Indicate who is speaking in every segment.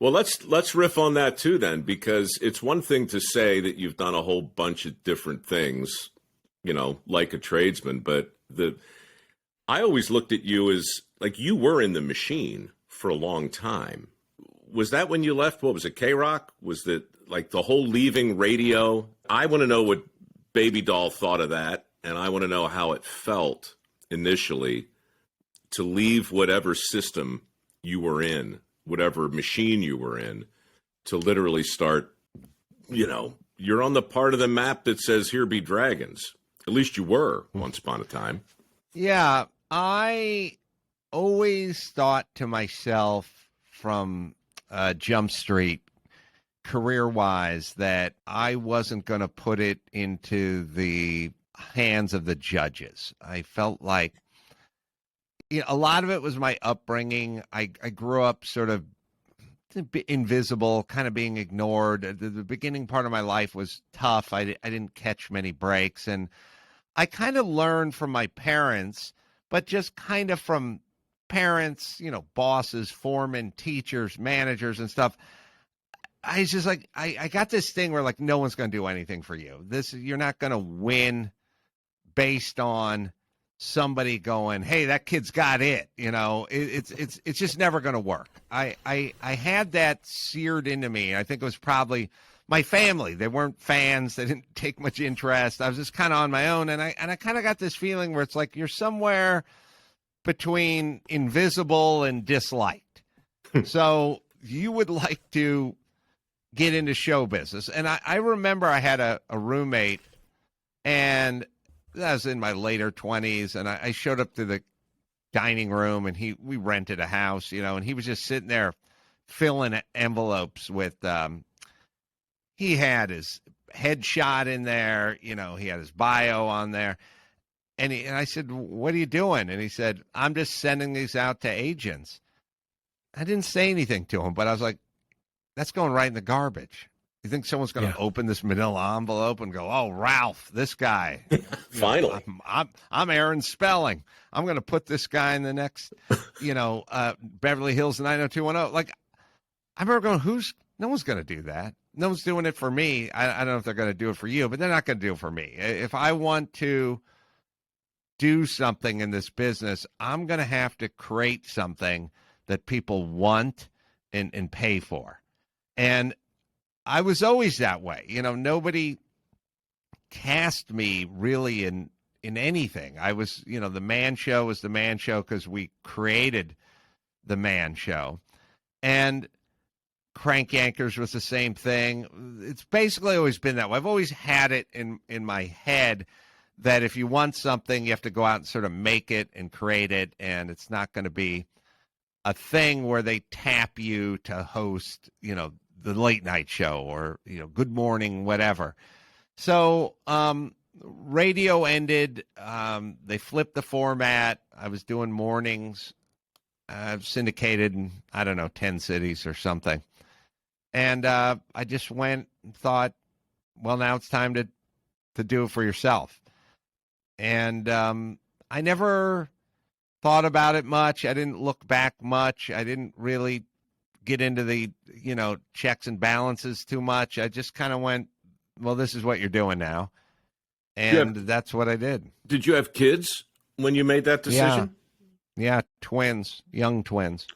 Speaker 1: Well, let's riff on that too then, because it's one thing to say that you've done a whole bunch of different things, like a tradesman, but I always looked at you as like you were in the machine for a long time. Was that when you left? What was it, K-Rock? Was that like the whole leaving radio? I want to know what Baby Doll thought of that, and I want to know how it felt initially to leave whatever system you were in, whatever machine you were in, to literally start, you're on the part of the map that says, here be dragons. At least you were once upon a time.
Speaker 2: Yeah, I always thought to myself from Jump Street, career-wise, that I wasn't going to put it into the hands of the judges. I felt like a lot of it was my upbringing. I grew up sort of invisible, kind of being ignored. The beginning part of my life was tough. I didn't catch many breaks, and I kind of learned from my parents, but just kind of from parents, bosses, foremen, teachers, managers, and stuff. I was just like, I got this thing where like no one's going to do anything for you. You're not going to win based on somebody going, hey, that kid's got it. It's just never going to work. I had that seared into me. I think it was probably my family. They weren't fans. They didn't take much interest. I was just kind of on my own. And I kind of got this feeling where it's like you're somewhere between invisible and disliked. So you would like to get into show business. And I remember I had a roommate, and I was in my later 20s, and I showed up to the dining room, and we rented a house, and he was just sitting there filling envelopes with he had his headshot in there, he had his bio on there. And I said, what are you doing? And he said, I'm just sending these out to agents. I didn't say anything to him, but I was like, that's going right in the garbage. You think someone's going to open this manila envelope and go, oh, Ralph, this guy.
Speaker 1: Finally.
Speaker 2: I'm Aaron Spelling. I'm going to put this guy in the next, Beverly Hills 90210. Like, I remember going, no one's going to do that. No one's doing it for me. I don't know if they're going to do it for you, but they're not going to do it for me. If I want to do something in this business, I'm going to have to create something that people want and pay for. And I was always that way. Nobody cast me really in anything. I was, the Man Show was the Man Show because we created the Man Show. And Crank Yankers was the same thing. It's basically always been that way. I've always had it in my head that if you want something, you have to go out and sort of make it and create it, and it's not going to be a thing where they tap you to host, the late night show or, Good Morning, whatever. So radio ended. They flipped the format. I was doing mornings. I've syndicated in, 10 cities or something. And I just went and thought, well, now it's time to do it for yourself. And I never thought about it much. I didn't look back much. I didn't really get into the, checks and balances too much. I just kind of went, well, this is what you're doing now. And that's what I did.
Speaker 1: Did you have kids when you made that decision?
Speaker 2: Yeah, twins, young twins,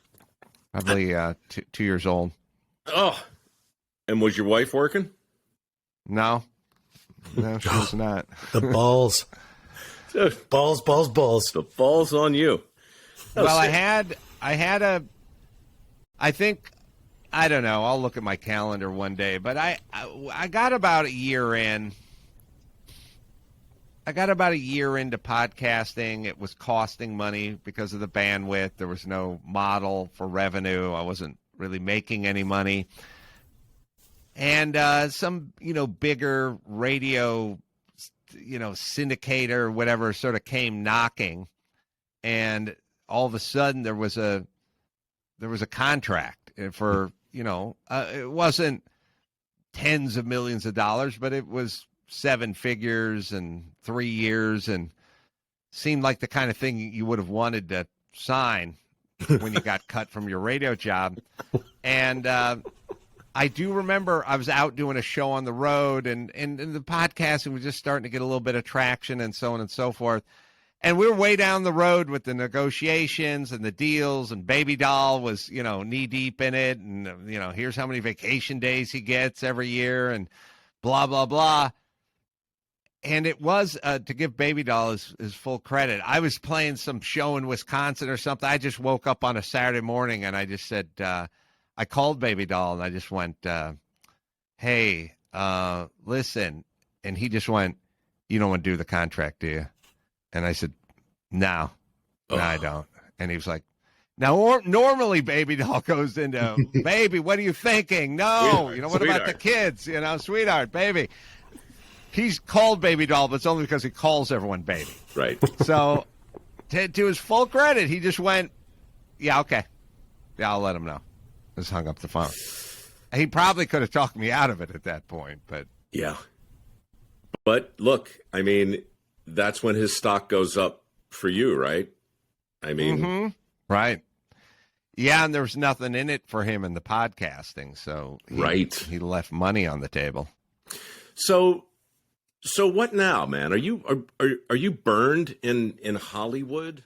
Speaker 2: probably 2 years old.
Speaker 1: Oh, and was your wife working?
Speaker 2: No, she was not.
Speaker 3: The balls. Balls.
Speaker 1: The ball's on you.
Speaker 2: Well, I think, I don't know, I'll look at my calendar one day, but I got about a year in. I got about a year into podcasting. It was costing money because of the bandwidth. There was no model for revenue. I wasn't really making any money. And some, bigger radio, syndicator, whatever, sort of came knocking. And all of a sudden there was a contract for, it wasn't tens of millions of dollars, but it was 7 figures and 3 years, and seemed like the kind of thing you would have wanted to sign, when you got cut from your radio job. And I do remember I was out doing a show on the road, and the podcasting was just starting to get a little bit of traction and so on and so forth. And we were way down the road with the negotiations and the deals, and Baby Doll was, knee deep in it. And, here's how many vacation days he gets every year and blah, blah, blah. And it was, to give Baby Doll his full credit, I was playing some show in Wisconsin or something. I just woke up on a Saturday morning and I just said, I called Baby Doll and I just went, hey, listen. And he just went, you don't want to do the contract, do you? And I said, no, I don't. And he was like, now, normally Baby Doll goes into, baby, what are you thinking? No,
Speaker 1: Sweetheart,
Speaker 2: what about the kids? Sweetheart, baby. He's called Baby Doll, but it's only because he calls everyone baby.
Speaker 1: Right.
Speaker 2: So to his full credit, he just went, yeah, okay. Yeah, I'll let him know. Just hung up the phone. He probably could have talked me out of it at that point, but.
Speaker 1: Yeah. But look, I mean, that's when his stock goes up for you, right? I mean.
Speaker 2: Right. Yeah, and there was nothing in it for him in the podcasting, so he left money on the table.
Speaker 1: So what now, man? Are you burned in Hollywood?